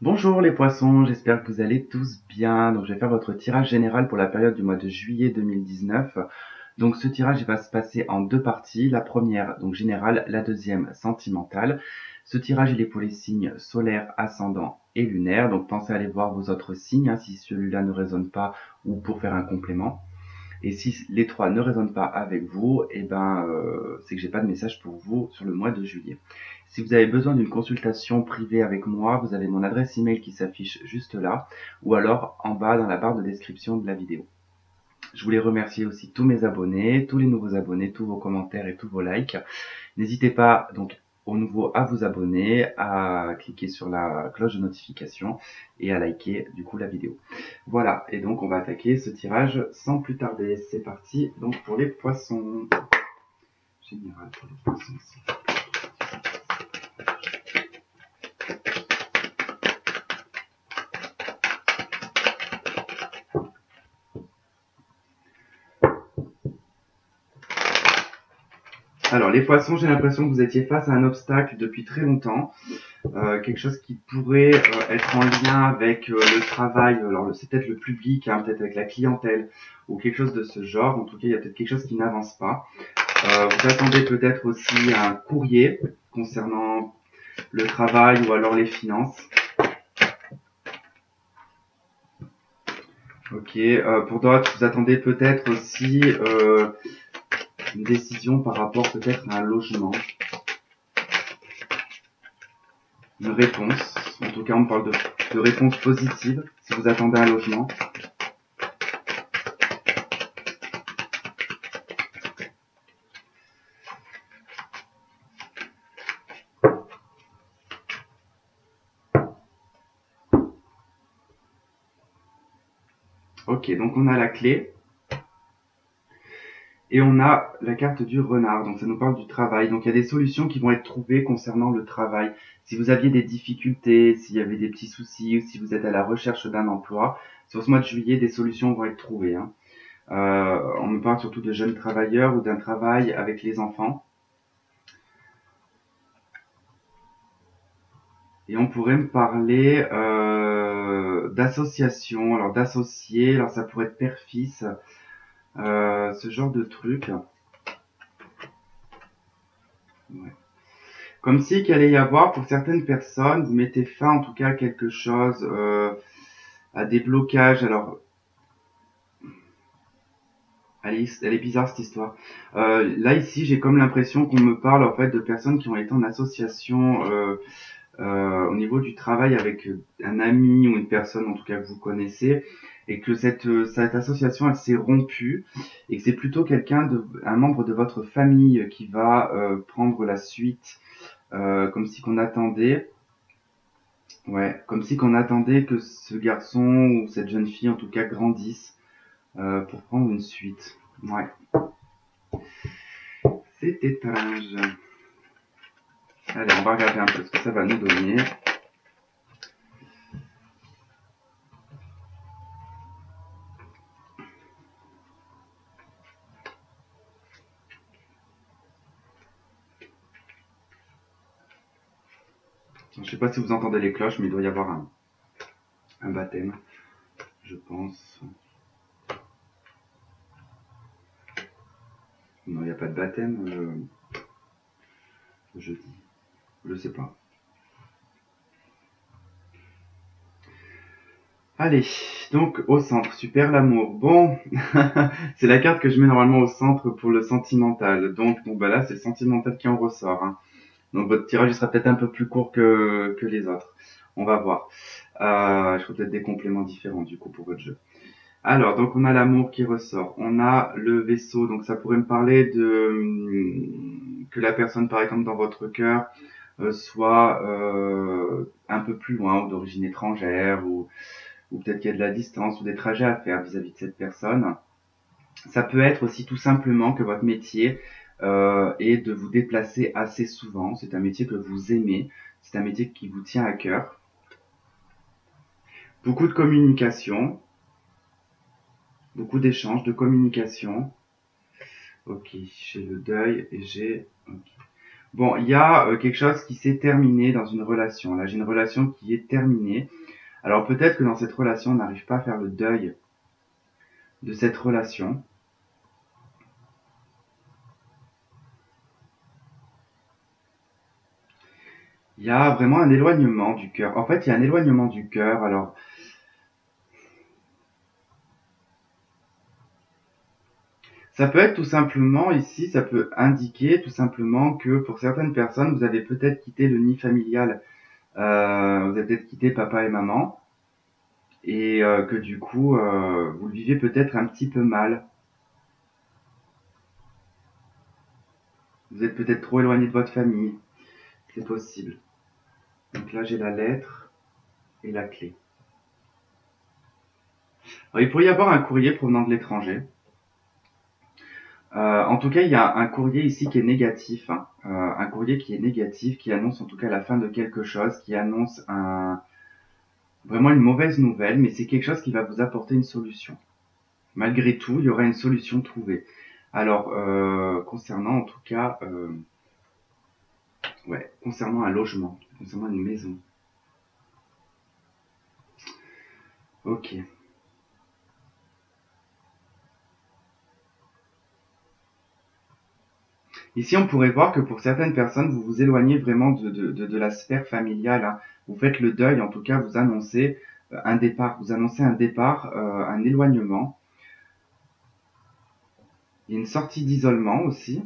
Bonjour les poissons, j'espère que vous allez tous bien. Donc je vais faire votre tirage général pour la période du mois de juillet 2019. Donc ce tirage il va se passer en deux parties. La première donc générale, la deuxième sentimentale. Ce tirage il est pour les signes solaires, ascendants et lunaires. Donc pensez à aller voir vos autres signes si celui-là ne résonne pas ou pour faire un complément. Et si les trois ne résonnent pas avec vous, c'est que j'ai pas de message pour vous sur le mois de juillet. Si vous avez besoin d'une consultation privée avec moi, vous avez mon adresse email qui s'affiche juste là, ou alors en bas dans la barre de description de la vidéo. Je voulais remercier aussi tous mes abonnés, tous les nouveaux abonnés, tous vos commentaires et tous vos likes. N'hésitez pas donc au nouveau à vous abonner, à cliquer sur la cloche de notification et à liker du coup la vidéo. Voilà, et donc on va attaquer ce tirage sans plus tarder. C'est parti donc pour les poissons. Général pour les poissons. Alors les poissons, j'ai l'impression que vous étiez face à un obstacle depuis très longtemps. Quelque chose qui pourrait être en lien avec le travail, alors c'est peut-être le public, hein, peut-être avec la clientèle, ou quelque chose de ce genre. En tout cas, il y a peut-être quelque chose qui n'avance pas. Vous attendez peut-être aussi un courrier concernant le travail ou alors les finances. Ok, pour d'autres, vous attendez peut-être aussi une décision par rapport peut-être à un logement. Une réponse. En tout cas, on parle de réponse positive si vous attendez un logement. Ok, donc on a la clé. Et on a la carte du renard, donc ça nous parle du travail. Donc il y a des solutions qui vont être trouvées concernant le travail. Si vous aviez des difficultés, s'il y avait des petits soucis, ou si vous êtes à la recherche d'un emploi, sur ce mois de juillet, des solutions vont être trouvées. On me parle surtout de jeunes travailleurs ou d'un travail avec les enfants. Et on pourrait me parler d'associations, alors d'associés, alors ça pourrait être père-fils, ce genre de truc. Ouais. Comme si qu'il allait y avoir, pour certaines personnes, vous mettez fin en tout cas à quelque chose, à des blocages. Alors, elle est bizarre cette histoire. Là ici, j'ai comme l'impression qu'on me parle en fait de personnes qui ont été en association au niveau du travail avec un ami ou une personne en tout cas que vous connaissez, et que cette association elle s'est rompue et que c'est plutôt un membre de votre famille qui va prendre la suite, comme si qu'on attendait. Ouais, comme si qu'on attendait que ce garçon ou cette jeune fille, en tout cas, grandisse pour prendre une suite. Ouais, c'est étrange. Allez, on va regarder un peu ce que ça va nous donner. Je sais pas si vous entendez les cloches, mais il doit y avoir un baptême, je pense. Non, il n'y a pas de baptême jeudi. Je sais pas. Allez, donc au centre, super l'amour. Bon, c'est la carte que je mets normalement au centre pour le sentimental. Donc, bon, bah là, c'est le sentimental qui en ressort. Hein. Donc votre tirage il sera peut-être un peu plus court que les autres. On va voir. Je ferai peut-être des compléments différents du coup pour votre jeu. Alors, donc on a l'amour qui ressort. On a le vaisseau, donc ça pourrait me parler de que la personne, par exemple, dans votre cœur, soit un peu plus loin ou d'origine étrangère ou peut-être qu'il y a de la distance ou des trajets à faire vis-à-vis de cette personne. Ça peut être aussi tout simplement que votre métier est de vous déplacer assez souvent. C'est un métier que vous aimez. C'est un métier qui vous tient à cœur. Beaucoup de communication, beaucoup d'échanges, de communication. Ok, j'ai le deuil et j'ai... Okay. Bon, il y a quelque chose qui s'est terminé dans une relation. Là, j'ai une relation qui est terminée. Alors peut-être que dans cette relation, on n'arrive pas à faire le deuil de cette relation. Il y a vraiment un éloignement du cœur. En fait, il y a un éloignement du cœur. Alors, ça peut être tout simplement, ici, ça peut indiquer tout simplement que pour certaines personnes, vous avez peut-être quitté le nid familial. Vous avez peut-être quitté papa et maman. Et que du coup, vous le vivez peut-être un petit peu mal. Vous êtes peut-être trop éloigné de votre famille. C'est possible. Donc là, j'ai la lettre et la clé. Alors, il pourrait y avoir un courrier provenant de l'étranger. En tout cas, il y a un courrier ici qui est négatif, hein. Un courrier qui est négatif, qui annonce en tout cas la fin de quelque chose, qui annonce vraiment une mauvaise nouvelle, mais c'est quelque chose qui va vous apporter une solution. Malgré tout, il y aura une solution trouvée. Alors, concernant en tout cas, ouais, concernant un logement, concernant une maison. Ok. Ici, on pourrait voir que pour certaines personnes, vous vous éloignez vraiment de la sphère familiale, hein. Vous faites le deuil, en tout cas, vous annoncez un départ. Vous annoncez un départ, un éloignement. Il y a une sortie d'isolement aussi.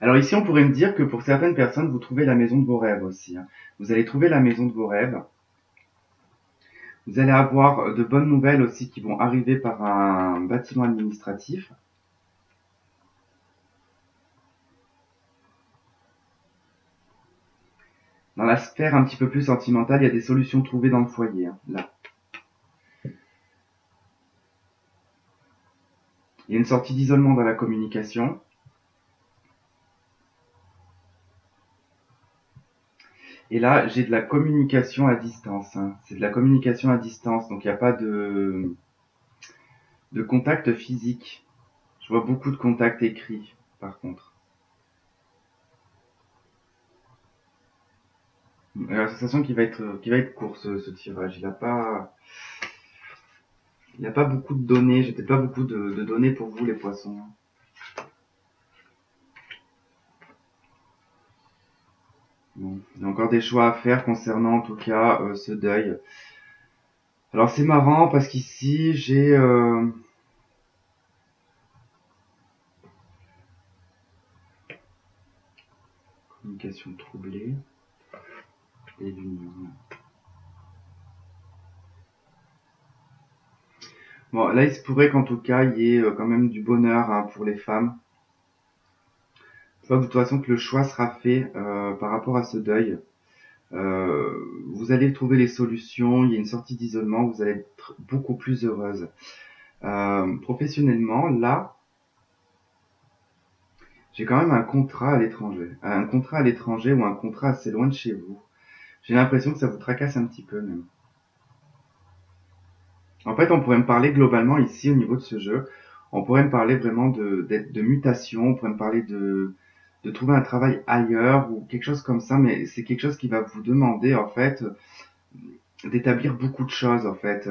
Alors ici, on pourrait me dire que pour certaines personnes, vous trouvez la maison de vos rêves aussi, hein. Vous allez trouver la maison de vos rêves. Vous allez avoir de bonnes nouvelles aussi qui vont arriver par un bâtiment administratif. Dans la sphère un petit peu plus sentimentale, il y a des solutions trouvées dans le foyer, hein, là. Il y a une sortie d'isolement dans la communication. Et là, j'ai de la communication à distance, hein. C'est de la communication à distance, donc il n'y a pas de contact physique. Je vois beaucoup de contacts écrits, par contre. J'ai la sensation qu'il va être court ce tirage. Il a pas beaucoup de données. J'ai peut-être pas beaucoup de données pour vous, les poissons. Bon, il y a encore des choix à faire concernant, en tout cas, ce deuil. Alors c'est marrant parce qu'ici j'ai communication troublée et l'union. Bon, là il se pourrait qu'en tout cas il y ait quand même du bonheur, hein, pour les femmes. Je vois de toute façon que le choix sera fait par rapport à ce deuil. Vous allez trouver les solutions, il y a une sortie d'isolement, vous allez être beaucoup plus heureuse. Professionnellement, là, j'ai quand même un contrat à l'étranger. Un contrat à l'étranger ou un contrat assez loin de chez vous. J'ai l'impression que ça vous tracasse un petit peu même. En fait, on pourrait me parler globalement ici au niveau de ce jeu. On pourrait me parler vraiment de mutation, on pourrait me parler de trouver un travail ailleurs ou quelque chose comme ça, mais c'est quelque chose qui va vous demander en fait d'établir beaucoup de choses en fait,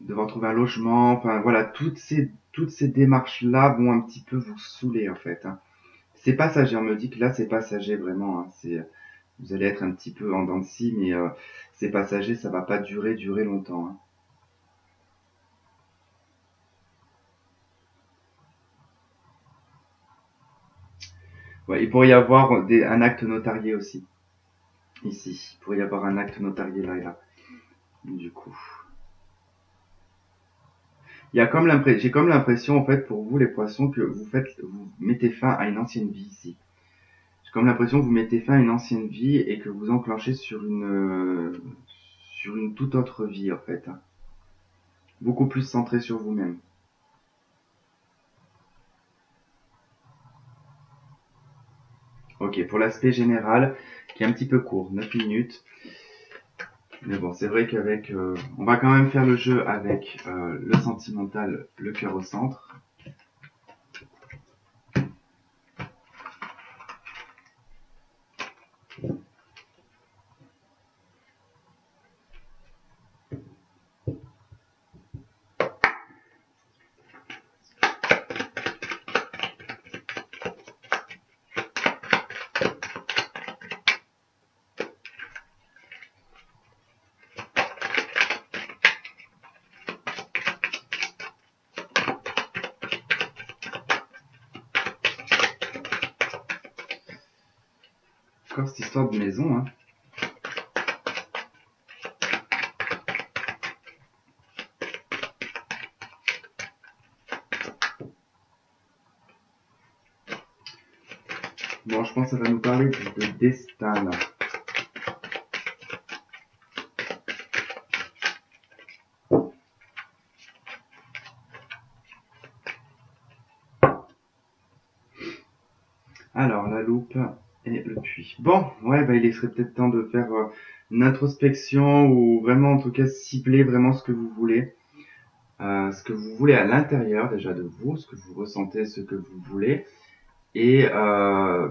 devoir trouver un logement, enfin voilà, toutes ces démarches-là vont un petit peu vous saouler en fait, hein. C'est passager, on me dit que là c'est passager vraiment, hein. Vous allez être un petit peu en dents de scie, mais c'est passager, ça va pas durer longtemps, hein. Ouais, il pourrait y avoir un acte notarié aussi, ici. Il pourrait y avoir un acte notarié là et là, du coup. J'ai comme l'impression, en fait, pour vous, les poissons, que vous mettez fin à une ancienne vie ici. J'ai comme l'impression que vous mettez fin à une ancienne vie et que vous enclenchez sur une toute autre vie, en fait, hein. Beaucoup plus centrée sur vous-même. Ok, pour l'aspect général, qui est un petit peu court, 9 minutes. Mais bon, c'est vrai qu'avec... on va quand même faire le jeu avec le sentimental, le cœur au centre. Encore cette histoire de maison, hein. Bon, je pense que ça va nous parler de destin, là. Alors, la loupe et le puits. Bon, ouais, bah, il serait peut-être temps de faire une introspection ou vraiment, en tout cas, cibler vraiment ce que vous voulez. Ce que vous voulez à l'intérieur déjà de vous, ce que vous ressentez, ce que vous voulez. Et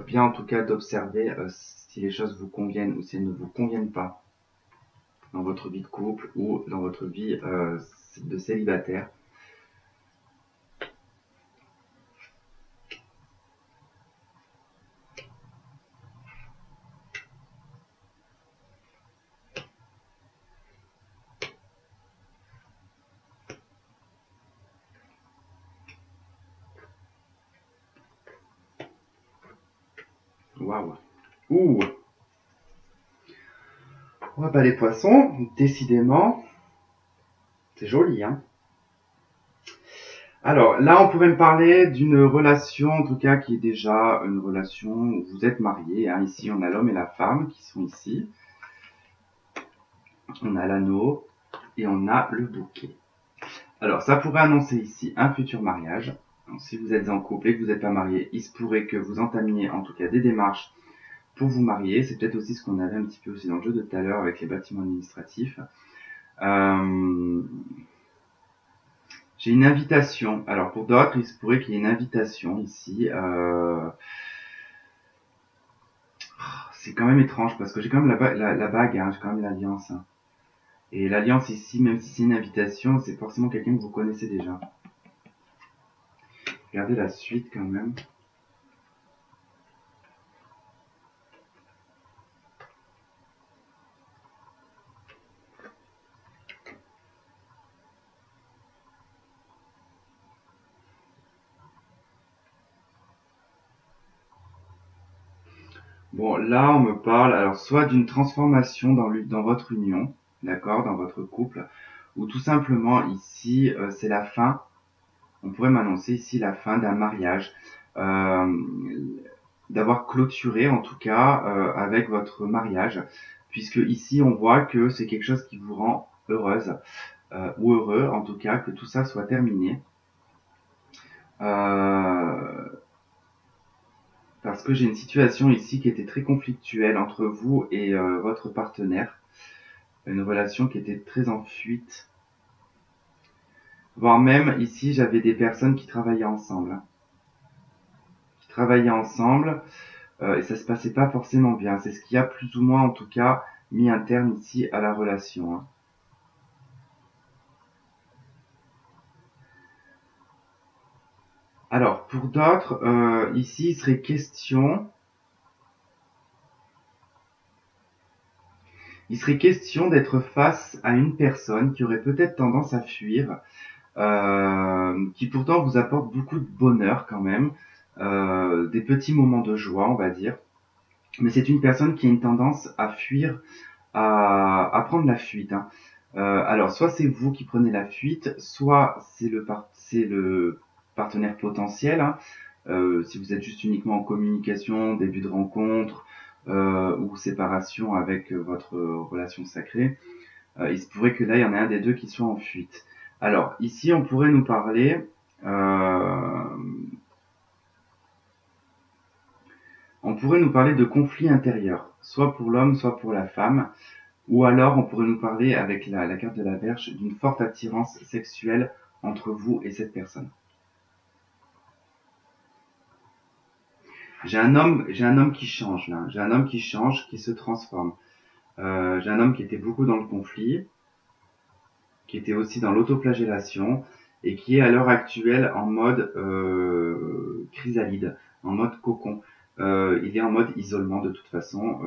bien, en tout cas, d'observer si les choses vous conviennent ou si elles ne vous conviennent pas dans votre vie de couple ou dans votre vie de célibataire. Waouh. Ouh. Ouais, bah les poissons, décidément, c'est joli, hein. Alors là, on pourrait me parler d'une relation, en tout cas, qui est déjà une relation où vous êtes mariés, hein. Ici, on a l'homme et la femme qui sont ici. On a l'anneau et on a le bouquet. Alors, ça pourrait annoncer ici un futur mariage. Donc, si vous êtes en couple et que vous n'êtes pas marié, il se pourrait que vous entamiez en tout cas des démarches pour vous marier. C'est peut-être aussi ce qu'on avait un petit peu aussi dans le jeu de tout à l'heure avec les bâtiments administratifs. J'ai une invitation. Alors, pour d'autres, il se pourrait qu'il y ait une invitation ici. C'est quand même étrange parce que j'ai quand même la bague, hein, j'ai quand même l'alliance. Hein. Et l'alliance ici, même si c'est une invitation, c'est forcément quelqu'un que vous connaissez déjà. Regardez la suite quand même. Bon, là, on me parle alors soit d'une transformation dans votre union, d'accord, dans votre couple, ou tout simplement ici, c'est la fin. On pourrait m'annoncer ici la fin d'un mariage, euh, d'avoir clôturé en tout cas avec votre mariage, puisque ici on voit que c'est quelque chose qui vous rend heureuse ou heureux, en tout cas que tout ça soit terminé. Parce que j'ai une situation ici qui était très conflictuelle entre vous et votre partenaire, une relation qui était très en fuite, voire même ici j'avais des personnes qui travaillaient ensemble, et ça se passait pas forcément bien. C'est ce qui a plus ou moins en tout cas mis un terme ici à la relation. Hein. Alors pour d'autres, ici il serait question d'être face à une personne qui aurait peut-être tendance à fuir, qui pourtant vous apporte beaucoup de bonheur quand même, des petits moments de joie, on va dire. Mais c'est une personne qui a une tendance à fuir, à prendre la fuite. Hein. Alors, soit c'est vous qui prenez la fuite, soit c'est le partenaire potentiel. Hein. Si vous êtes juste uniquement en communication, début de rencontre ou séparation avec votre relation sacrée, il se pourrait que là, il y en ait un des deux qui soit en fuite. Alors, ici, on pourrait nous parler... on pourrait nous parler de conflits intérieurs, soit pour l'homme, soit pour la femme. Ou alors, on pourrait nous parler, avec la carte de la Vierge, d'une forte attirance sexuelle entre vous et cette personne. J'ai un homme qui change, là. J'ai un homme qui change, qui se transforme. J'ai un homme qui était beaucoup dans le conflit, qui était aussi dans l'autoflagellation, et qui est à l'heure actuelle en mode chrysalide, en mode cocon. Il est en mode isolement de toute façon.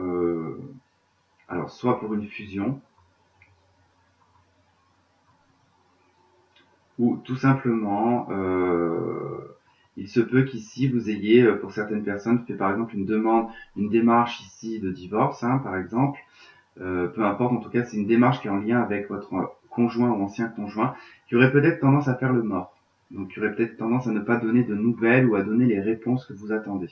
Alors, soit pour une fusion, ou tout simplement, il se peut qu'ici vous ayez, pour certaines personnes, fait par exemple une démarche ici de divorce, hein, par exemple. Peu importe, en tout cas, c'est une démarche qui est en lien avec votre conjoint ou ancien conjoint, qui aurait peut-être tendance à faire le mort. Donc, qui aurait peut-être tendance à ne pas donner de nouvelles ou à donner les réponses que vous attendez.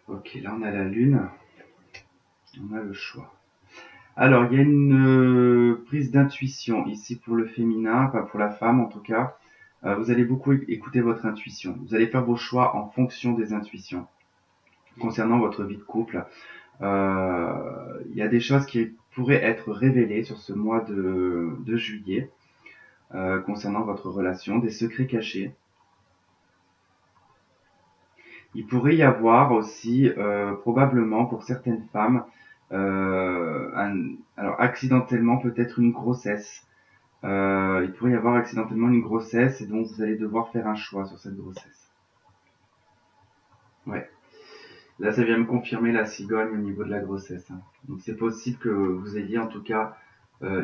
Ok, là on a la lune, on a le choix. Alors, il y a une prise d'intuition ici pour le féminin, pas pour la femme en tout cas. Vous allez beaucoup écouter votre intuition. Vous allez faire vos choix en fonction des intuitions. Concernant votre vie de couple, il y a des choses qui pourraient être révélées sur ce mois de juillet concernant votre relation, des secrets cachés. Il pourrait y avoir aussi, probablement pour certaines femmes, alors accidentellement peut-être une grossesse. Il pourrait y avoir accidentellement une grossesse et donc vous allez devoir faire un choix sur cette grossesse. Ouais. Là, ça vient me confirmer la cigogne au niveau de la grossesse, hein. Donc c'est possible que vous ayez en tout cas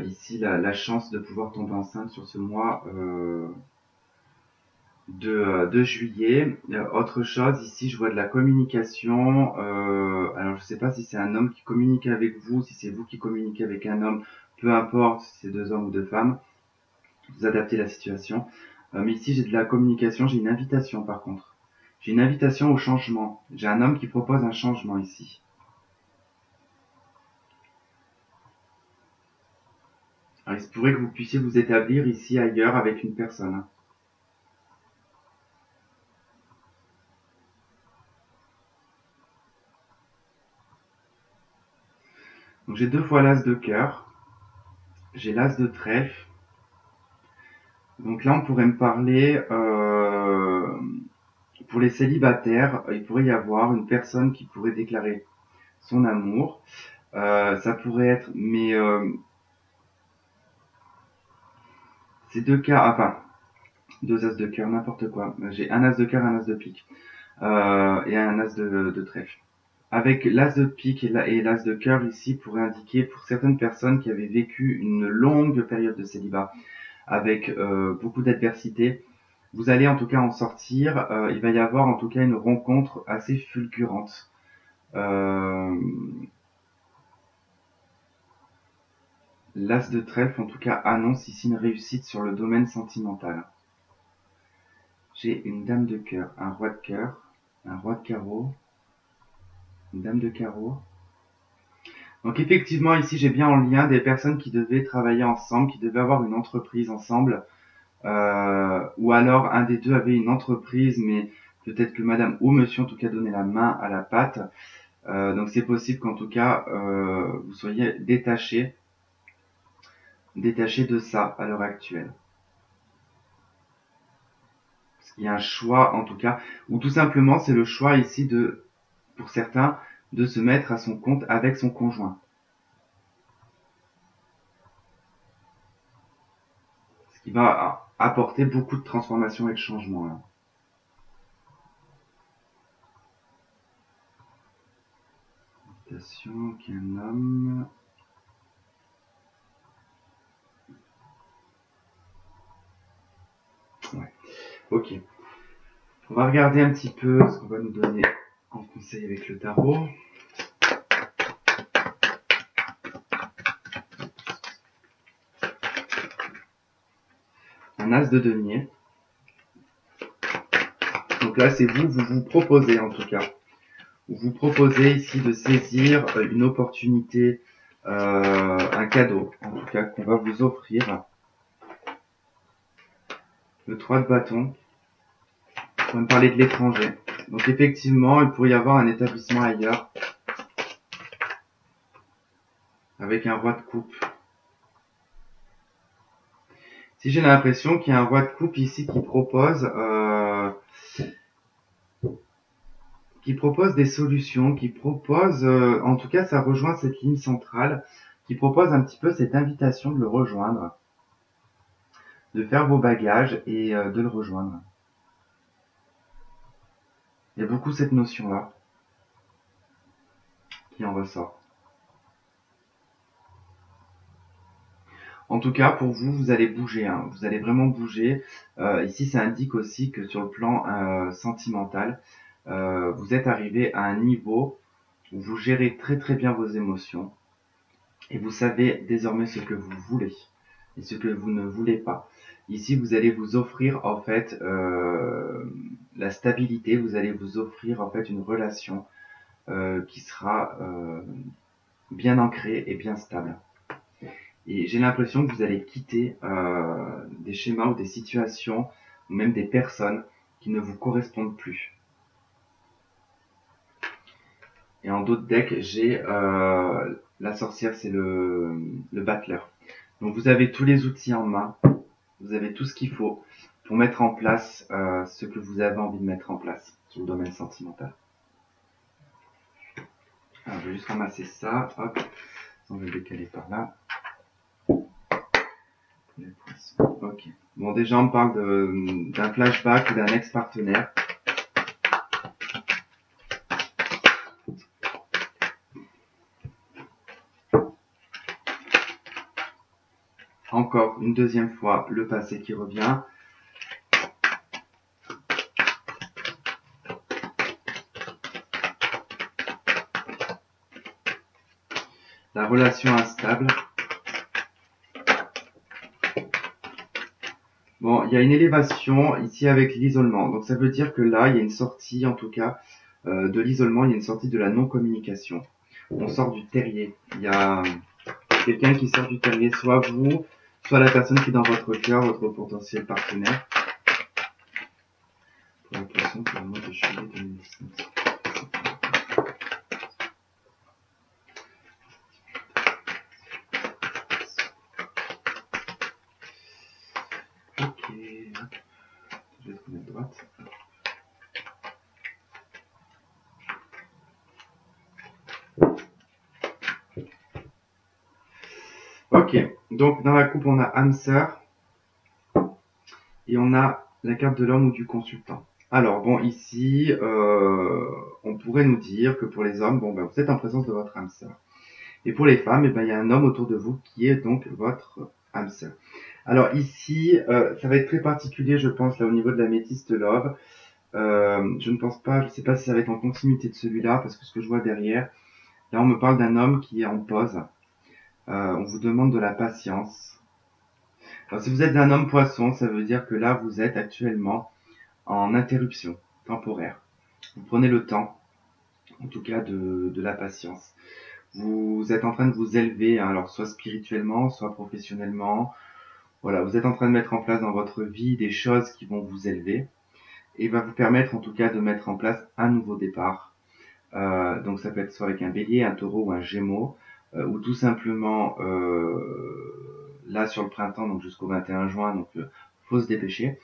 ici la chance de pouvoir tomber enceinte sur ce mois de juillet. Autre chose, ici je vois de la communication. Alors je sais pas si c'est un homme qui communique avec vous, si c'est vous qui communiquez avec un homme, peu importe si c'est deux hommes ou deux femmes, vous adaptez la situation. Mais ici j'ai de la communication, j'ai une invitation par contre. J'ai une invitation au changement. J'ai un homme qui propose un changement ici. Alors il se pourrait que vous puissiez vous établir ici ailleurs avec une personne. Donc j'ai deux fois l'as de cœur, j'ai l'as de trèfle. Donc là on pourrait me parler, pour les célibataires, il pourrait y avoir une personne qui pourrait déclarer son amour. Ça pourrait être, mais ces deux cas, enfin, deux as de cœur, n'importe quoi. J'ai un as de cœur, un as de pique, et un as de trèfle. Avec l'as de pique et l'as de cœur ici pourrait indiquer pour certaines personnes qui avaient vécu une longue période de célibat avec beaucoup d'adversité, vous allez en tout cas en sortir. Il va y avoir en tout cas une rencontre assez fulgurante. L'as de trèfle en tout cas annonce ici une réussite sur le domaine sentimental. J'ai une dame de cœur, un roi de cœur, un roi de carreau, une dame de carreau. Donc effectivement ici j'ai bien en lien des personnes qui devaient travailler ensemble, qui devaient avoir une entreprise ensemble, ou alors un des deux avait une entreprise, mais peut-être que madame ou monsieur en tout cas donnait la main à la pâte. Donc c'est possible qu'en tout cas vous soyez détaché de ça à l'heure actuelle. Parce qu'il y a un choix en tout cas, ou tout simplement c'est le choix ici de, pour certains, de se mettre à son compte avec son conjoint. Ce qui va apporter beaucoup de transformation et de changement là. Attention, qu'un homme. Ouais. Ok. On va regarder un petit peu ce qu'on va nous donner en conseil avec le tarot. Un as de denier. Donc là, c'est vous vous proposez en tout cas. Vous proposez ici de saisir une opportunité, un cadeau en tout cas qu'on va vous offrir. le 3 de bâton. On va me parler de l'étranger. Donc effectivement, il pourrait y avoir un établissement ailleurs. Avec un roi de coupe. Si j'ai l'impression qu'il y a un roi de coupe ici qui propose des solutions, qui propose, en tout cas ça rejoint cette ligne centrale, qui propose un petit peu cette invitation de le rejoindre, de faire vos bagages et de le rejoindre. Il y a beaucoup cette notion-là qui en ressort. En tout cas, pour vous, vous allez bouger, hein. Vous allez vraiment bouger. Ici, ça indique aussi que sur le plan sentimental, vous êtes arrivé à un niveau où vous gérez très très bien vos émotions et vous savez désormais ce que vous voulez et ce que vous ne voulez pas. Ici, vous allez vous offrir en fait la stabilité, vous allez vous offrir en fait une relation qui sera bien ancrée et bien stable. Et j'ai l'impression que vous allez quitter des schémas ou des situations, ou même des personnes qui ne vous correspondent plus. Et en d'autres decks, j'ai la sorcière, c'est le battleur. Donc vous avez tous les outils en main, vous avez tout ce qu'il faut pour mettre en place ce que vous avez envie de mettre en place sur le domaine sentimental. Alors je vais juste ramasser ça, hop, on va le décaler par là. Les poissons. Ok. Bon, déjà, on parle d'un flashback ou d'un ex-partenaire. Encore une deuxième fois, le passé qui revient. La relation instable. Bon, il y a une élévation ici avec l'isolement. Donc ça veut dire que là, il y a une sortie, en tout cas, de l'isolement, il y a une sortie de la non-communication. On sort du terrier. Il y a quelqu'un qui sort du terrier, soit vous, soit la personne qui est dans votre cœur, votre potentiel partenaire. Pour le poisson, pour le mois de juillet 2019. Ok, je vais tourner à droite. Ok, donc dans la coupe on a âme sœur et on a la carte de l'homme ou du consultant. Alors bon, ici on pourrait nous dire que pour les hommes, bon ben vous êtes en présence de votre âme sœur. Et pour les femmes, eh ben, il y a un homme autour de vous qui est donc votre âme sœur. Alors ici, ça va être très particulier, je pense, là au niveau de la métiste love. Je ne pense pas, je ne sais pas si ça va être en continuité de celui-là, parce que ce que je vois derrière, là on me parle d'un homme qui est en pause. On vous demande de la patience. Alors si vous êtes un homme poisson, ça veut dire que là vous êtes actuellement en interruption temporaire. Vous prenez le temps, en tout cas de la patience. Vous êtes en train de vous élever, hein, alors soit spirituellement, soit professionnellement. Voilà, vous êtes en train de mettre en place dans votre vie des choses qui vont vous élever et va vous permettre en tout cas de mettre en place un nouveau départ. Donc ça peut être soit avec un bélier, un taureau ou un gémeaux, ou tout simplement là sur le printemps, donc jusqu'au 21 juin, donc faut se dépêcher.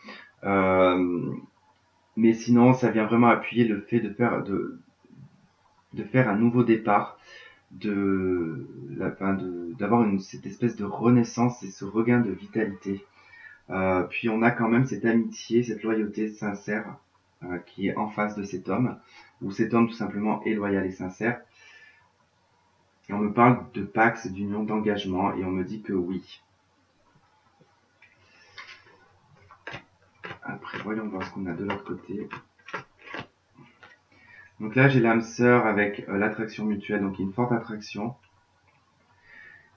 Mais sinon, ça vient vraiment appuyer le fait de faire un nouveau départ, d'avoir cette espèce de renaissance et ce regain de vitalité. Puis on a quand même cette amitié, cette loyauté sincère qui est en face de cet homme, où cet homme tout simplement est loyal et sincère. Et on me parle de pax, d'union, d'engagement, et on me dit que oui. Après, voyons voir ce qu'on a de l'autre côté. Donc là, j'ai l'âme sœur avec l'attraction mutuelle, donc une forte attraction.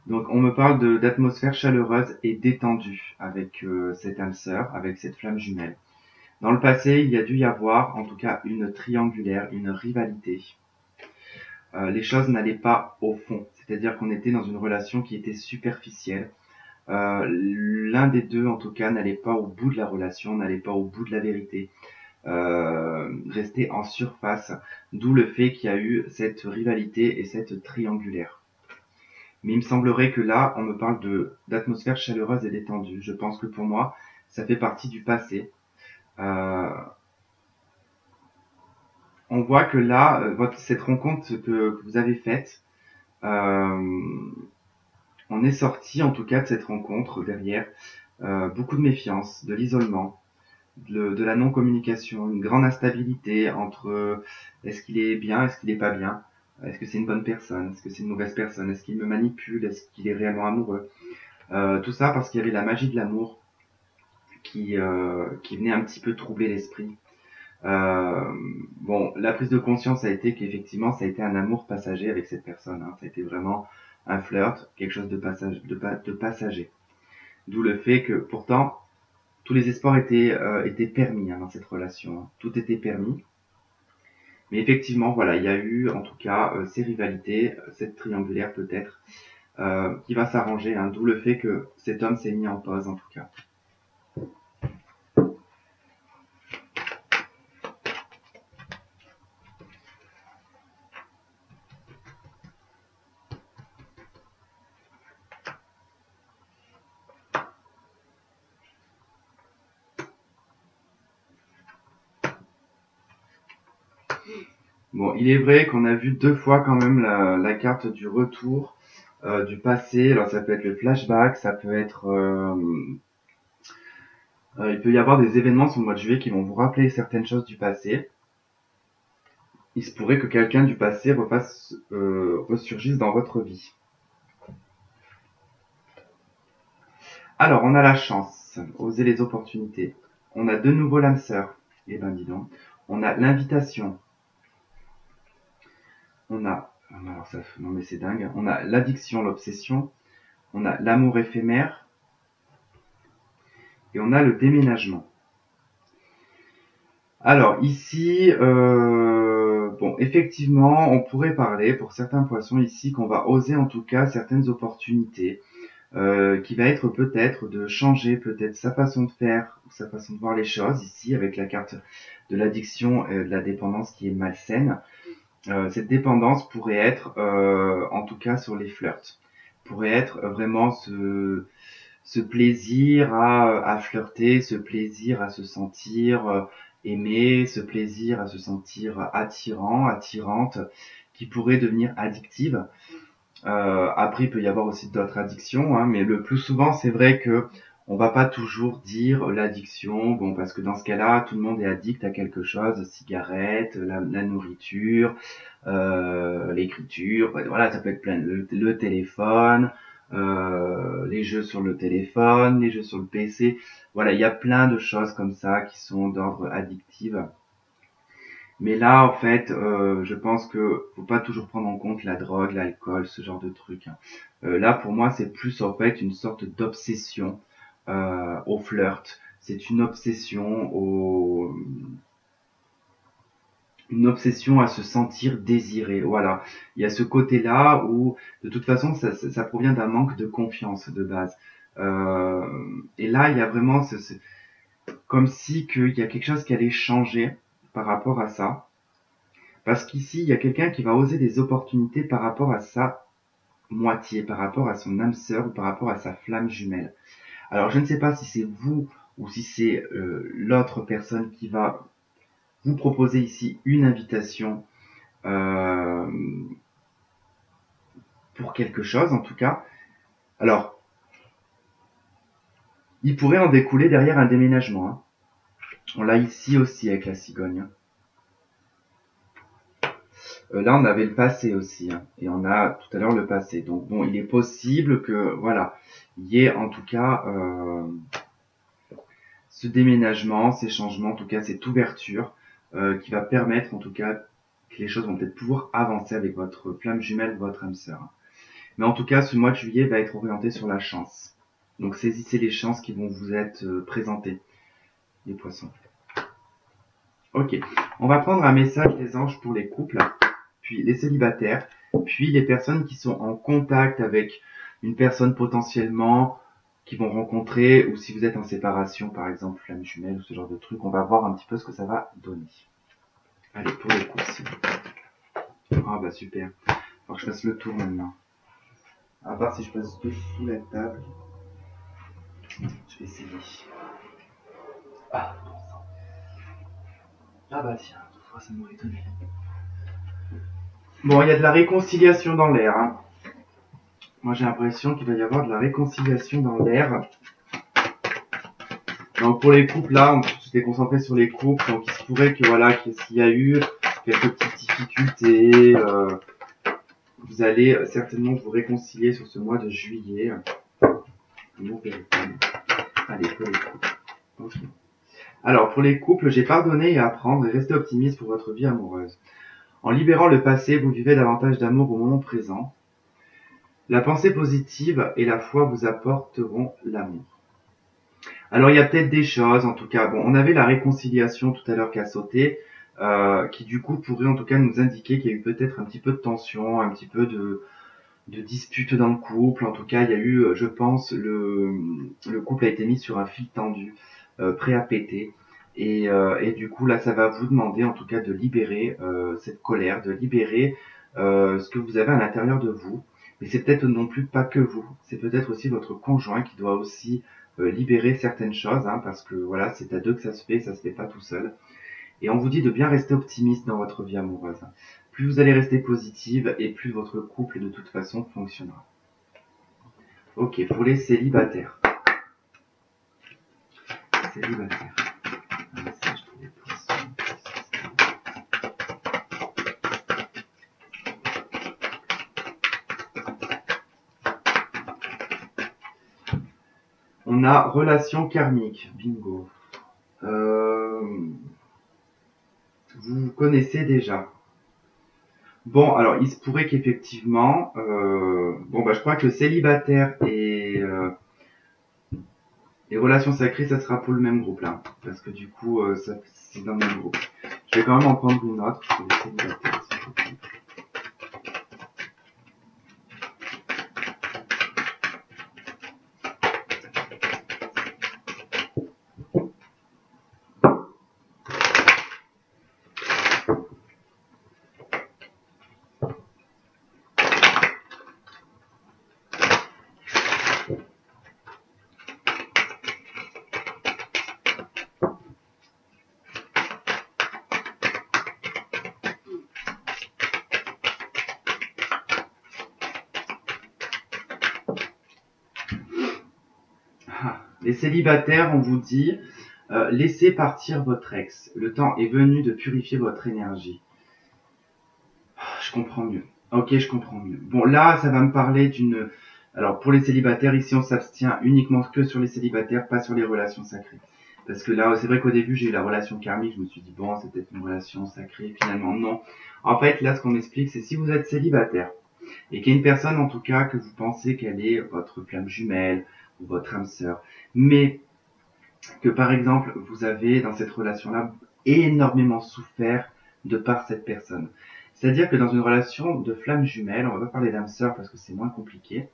Donc on me parle d'atmosphère chaleureuse et détendue avec cette âme sœur, avec cette flamme jumelle. Dans le passé, il y a dû y avoir, en tout cas, une triangulaire, une rivalité. Les choses n'allaient pas au fond, c'est-à-dire qu'on était dans une relation qui était superficielle, L'un des deux, en tout cas, n'allait pas au bout de la relation, n'allait pas au bout de la vérité, restait en surface, d'où le fait qu'il y a eu cette rivalité et cette triangulaire. Mais il me semblerait que là, on me parle d'atmosphère chaleureuse et détendue. Je pense que pour moi, ça fait partie du passé. Euh, on voit que là, cette rencontre que vous avez faite, euh, on est sorti en tout cas de cette rencontre derrière beaucoup de méfiance, de l'isolement, de la non-communication, une grande instabilité entre est-ce qu'il est bien, est-ce qu'il est pas bien, est-ce que c'est une bonne personne, est-ce que c'est une mauvaise personne, est-ce qu'il me manipule, est-ce qu'il est réellement amoureux. Tout ça parce qu'il y avait la magie de l'amour qui venait un petit peu troubler l'esprit. Bon, la prise de conscience a été qu'effectivement, ça a été un amour passager avec cette personne. Hein. Ça a été vraiment un flirt, quelque chose de passager. D'où le fait que, pourtant, tous les espoirs étaient permis hein, dans cette relation. Hein. Tout était permis. Mais effectivement, voilà, il y a eu, en tout cas, ces rivalités, cette triangulaire peut-être, qui va s'arranger. Hein. D'où le fait que cet homme s'est mis en pause, en tout cas. Bon, il est vrai qu'on a vu 2 fois quand même la carte du retour, du passé. Alors ça peut être le flashback, ça peut être... il peut y avoir des événements sur le mois de juillet qui vont vous rappeler certaines choses du passé. Il se pourrait que quelqu'un du passé ressurgisse dans votre vie. Alors, on a la chance, oser les opportunités. On a de nouveau l'âme sœur. Eh ben dis donc. On a l'invitation. On a... Alors ça, non mais c'est dingue. On a l'addiction, l'obsession. On a l'amour éphémère. Et on a le déménagement. Alors ici, bon, effectivement, on pourrait parler pour certains poissons ici qu'on va oser en tout cas certaines opportunités, qui va être peut-être de changer peut-être sa façon de faire ou sa façon de voir les choses ici avec la carte de l'addiction et de la dépendance qui est malsaine. Cette dépendance pourrait être, en tout cas sur les flirts, pourrait être vraiment ce plaisir à flirter, ce plaisir à se sentir aimé, ce plaisir à se sentir attirant, attirante, qui pourrait devenir addictive. Après, il peut y avoir aussi d'autres addictions, hein, mais le plus souvent, c'est vrai que on va pas toujours dire l'addiction, bon, parce que dans ce cas-là, tout le monde est addict à quelque chose, cigarette, la nourriture, l'écriture, voilà, ça peut être plein, le téléphone, les jeux sur le téléphone, les jeux sur le PC, voilà, il y a plein de choses comme ça qui sont d'ordre addictif. Mais là, en fait, je pense que faut pas toujours prendre en compte la drogue, l'alcool, ce genre de trucs. Hein. Là, pour moi, c'est plus en fait une sorte d'obsession au flirt. C'est une obsession à se sentir désiré. Voilà. Il y a ce côté-là où, de toute façon, ça provient d'un manque de confiance de base. Et là, il y a vraiment comme si qu'il y a quelque chose qui allait changer par rapport à ça. Parce qu'ici, il y a quelqu'un qui va oser des opportunités par rapport à sa moitié, par rapport à son âme sœur ou par rapport à sa flamme jumelle. Alors, je ne sais pas si c'est vous ou si c'est l'autre personne qui va vous proposer ici une invitation euh, pour quelque chose, en tout cas. Alors, il pourrait en découler derrière un déménagement. Hein. On l'a ici aussi avec la cigogne. Hein. Là, on avait le passé aussi, hein, et on a tout à l'heure le passé. Donc bon, il est possible que, voilà, il y ait en tout cas ce déménagement, ces changements, en tout cas cette ouverture, qui va permettre en tout cas que les choses vont peut-être pouvoir avancer avec votre flamme jumelle, votre âme sœur. Mais en tout cas, ce mois de juillet va être orienté sur la chance. Donc saisissez les chances qui vont vous être présentées, les poissons. Ok, on va prendre un message des anges pour les couples, puis les célibataires, puis les personnes qui sont en contact avec une personne potentiellement qui vont rencontrer, ou si vous êtes en séparation, par exemple, flamme jumelle ou ce genre de truc, on va voir un petit peu ce que ça va donner. Allez, pour les coups, si. Ah bah super. Faut que je fasse le tour maintenant. À part si je passe dessous la table. Je vais essayer. Ah, bon sang. Ah bah tiens, toutefois ça m'aurait étonné. Bon, il y a de la réconciliation dans l'air. Hein. Moi j'ai l'impression qu'il va y avoir de la réconciliation dans l'air. Donc pour les couples là, on s'était concentré sur les couples. Donc il se pourrait que voilà, s'il y a eu quelques petites difficultés, vous allez certainement vous réconcilier sur ce mois de juillet. Allez, pour les couples. Okay. Alors, pour les couples, j'ai pardonné et apprendre et rester optimiste pour votre vie amoureuse. En libérant le passé, vous vivez davantage d'amour au moment présent. La pensée positive et la foi vous apporteront l'amour. Alors, il y a peut-être des choses, en tout cas, bon, on avait la réconciliation tout à l'heure qui a sauté, qui du coup pourrait en tout cas nous indiquer qu'il y a eu peut-être un petit peu de tension, un petit peu de disputes dans le couple. En tout cas, il y a eu, je pense, le couple a été mis sur un fil tendu, prêt à péter. Et du coup, là, ça va vous demander, en tout cas, de libérer cette colère, de libérer ce que vous avez à l'intérieur de vous. Mais c'est peut-être non plus pas que vous. C'est peut-être aussi votre conjoint qui doit aussi libérer certaines choses, hein, parce que voilà, c'est à deux que ça se fait pas tout seul. Et on vous dit de bien rester optimiste dans votre vie amoureuse. Plus vous allez rester positive et plus votre couple de toute façon fonctionnera. Ok, pour les célibataires. Célibataires. On a relation karmique. Bingo. Vous connaissez déjà. Bon, alors il se pourrait qu'effectivement, je crois que célibataire et relations sacrées, ça sera pour le même groupe là, parce que du coup, c'est dans le même groupe. Je vais quand même en prendre une autre pour les célibataires. Les célibataires, on vous dit, laissez partir votre ex. Le temps est venu de purifier votre énergie. Je comprends mieux. Ok, je comprends mieux. Bon, là, ça va me parler d'une... Alors, pour les célibataires, ici, on s'abstient uniquement que sur les célibataires, pas sur les relations sacrées. Parce que là, c'est vrai qu'au début, j'ai eu la relation karmique, je me suis dit, bon, c'est peut-être une relation sacrée, finalement, non. En fait, là, ce qu'on m'explique, c'est si vous êtes célibataire, et qu'il y a une personne, en tout cas, que vous pensez qu'elle est votre flamme jumelle, ou votre âme sœur, mais que, par exemple, vous avez, dans cette relation-là, énormément souffert de par cette personne. C'est-à-dire que dans une relation de flamme jumelle, on va pas parler d'âme sœur parce que c'est moins compliqué,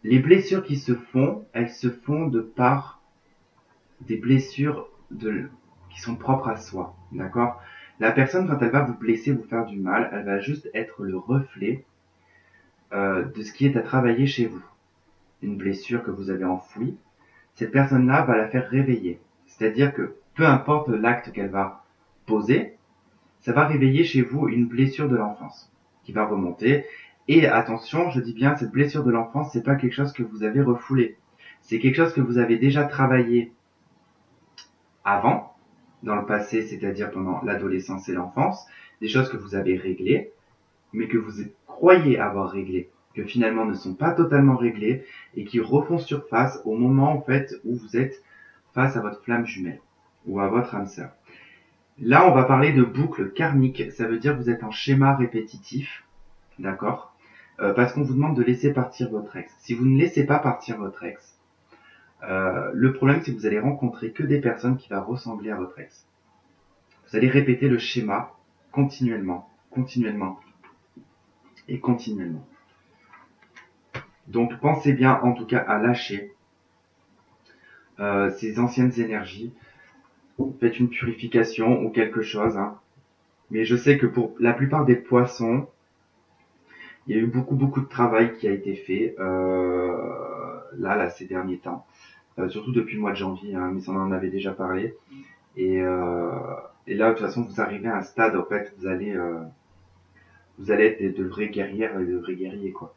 les blessures qui se font, elles se font de par des blessures qui sont propres à soi, d'accord? La personne, quand elle va vous blesser, vous faire du mal, elle va juste être le reflet de ce qui est à travailler chez vous. Une blessure que vous avez enfouie, cette personne-là va la faire réveiller. C'est-à-dire que peu importe l'acte qu'elle va poser, ça va réveiller chez vous une blessure de l'enfance qui va remonter. Et attention, je dis bien, cette blessure de l'enfance, c'est pas quelque chose que vous avez refoulé. C'est quelque chose que vous avez déjà travaillé avant, dans le passé, c'est-à-dire pendant l'adolescence et l'enfance, des choses que vous avez réglées, mais que vous croyez avoir réglées, que finalement ne sont pas totalement réglées et qui refont surface au moment en fait où vous êtes face à votre flamme jumelle ou à votre âme sœur. Là, on va parler de boucle karmique. Ça veut dire que vous êtes en schéma répétitif, d'accord, parce qu'on vous demande de laisser partir votre ex. Si vous ne laissez pas partir votre ex, le problème c'est que vous allez rencontrer que des personnes qui vont ressembler à votre ex. Vous allez répéter le schéma continuellement, continuellement et continuellement. Donc pensez bien en tout cas à lâcher ces anciennes énergies. Faites une purification ou quelque chose, hein. Mais je sais que pour la plupart des poissons, il y a eu beaucoup de travail qui a été fait là ces derniers temps. Surtout depuis le mois de janvier, hein, mais ça on en avait déjà parlé. Et, euh, et là, de toute façon, vous arrivez à un stade, en fait, vous allez être de vraies guerrières et de vrais guerriers, quoi.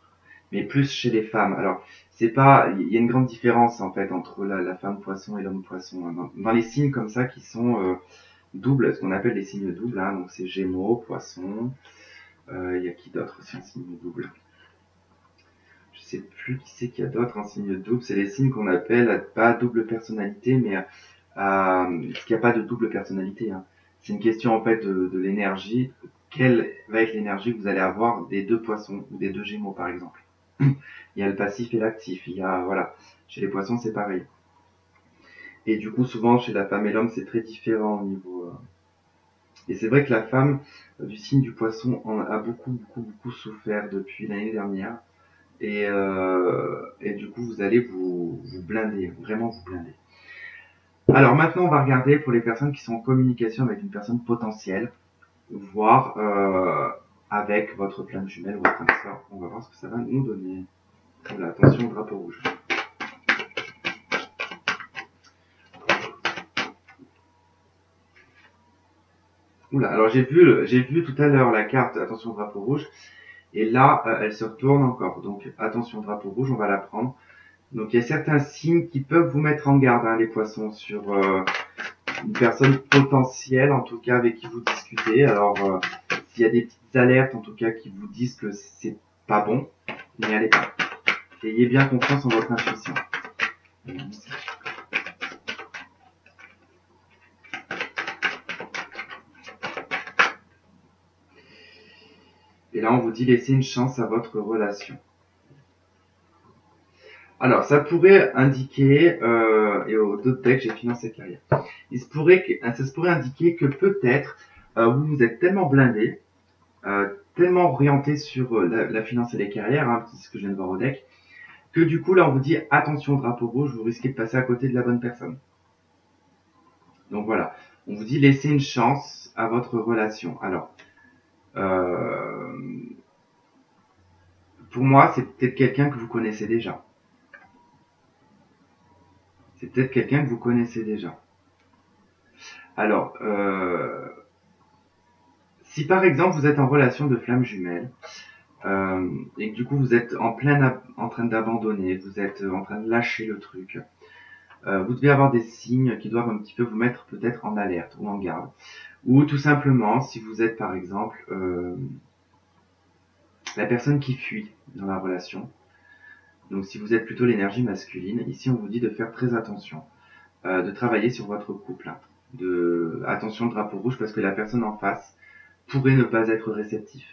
Mais plus chez les femmes. Alors, c'est pas, il y a une grande différence, en fait, entre la femme poisson et l'homme poisson, hein. Dans les signes comme ça qui sont doubles, ce qu'on appelle les signes doubles, hein, donc c'est Gémeaux, Poisson, il y a qui d'autre aussi en signe double? Je sais plus qui c'est qu'il y a d'autres en signe double. C'est les signes qu'on appelle pas double personnalité, mais parce qu'il n'y a pas de double personnalité, hein. C'est une question en fait de l'énergie. Quelle va être l'énergie que vous allez avoir des deux poissons ou des deux gémeaux par exemple? Il y a le passif et l'actif. Il y a voilà. Chez les poissons c'est pareil. Et du coup souvent chez la femme et l'homme c'est très différent au niveau. Et c'est vrai que la femme du signe du poisson en a beaucoup souffert depuis l'année dernière. Et du coup, vous allez vous blinder, vraiment vous blinder. Alors maintenant, on va regarder pour les personnes qui sont en communication avec une personne potentielle, voire avec votre flamme jumelle ou votre âme sœur. On va voir ce que ça va nous donner. Voilà, attention, drapeau rouge. Oula, alors j'ai vu tout à l'heure la carte attention drapeau rouge, et là elle se retourne encore. Donc attention drapeau rouge, on va la prendre. Donc il y a certains signes qui peuvent vous mettre en garde, hein, les poissons, sur une personne potentielle, en tout cas avec qui vous discutez. Alors s'il y a des petites alertes, en tout cas, qui vous disent que c'est pas bon, n'y allez pas. Ayez bien confiance en votre intuition. Et là, on vous dit laissez une chance à votre relation. Alors, ça pourrait indiquer, et au d'autres decks, j'ai financé carrière. Ça se pourrait indiquer que peut-être vous êtes tellement blindé, tellement orienté sur la finance et les carrières, hein, c'est ce que je viens de voir au deck, que du coup là on vous dit attention drapeau rouge, vous risquez de passer à côté de la bonne personne. Donc voilà, on vous dit laissez une chance à votre relation. Alors, euh, pour moi, c'est peut-être quelqu'un que vous connaissez déjà. C'est peut-être quelqu'un que vous connaissez déjà. Alors, si par exemple vous êtes en relation de flamme jumelle, et que du coup vous êtes en train d'abandonner, vous êtes en train de lâcher le truc, vous devez avoir des signes qui doivent un petit peu vous mettre peut-être en alerte ou en garde. Ou tout simplement, si vous êtes par exemple la personne qui fuit dans la relation, donc si vous êtes plutôt l'énergie masculine, ici on vous dit de faire très attention, de travailler sur votre couple, hein. Attention drapeau rouge parce que la personne en face pourrait ne pas être réceptif.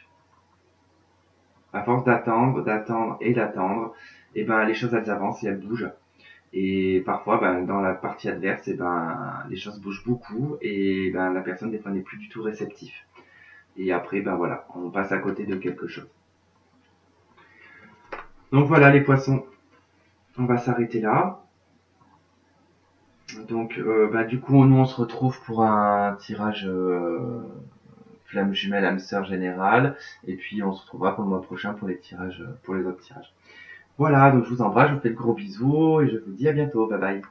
À force d'attendre et d'attendre, et ben les choses elles avancent et elles bougent. Et parfois, ben, dans la partie adverse, et ben les choses bougent beaucoup et ben la personne des fois n'est plus du tout réceptive. Et après, ben voilà, on passe à côté de quelque chose. Donc voilà les poissons, on va s'arrêter là. Donc bah, du coup nous on se retrouve pour un tirage flamme jumelle âme sœur générale et puis on se retrouvera pour le mois prochain pour les tirages pour les autres tirages. Voilà, donc je vous embrasse, je vous fais de gros bisous et je vous dis à bientôt, bye bye.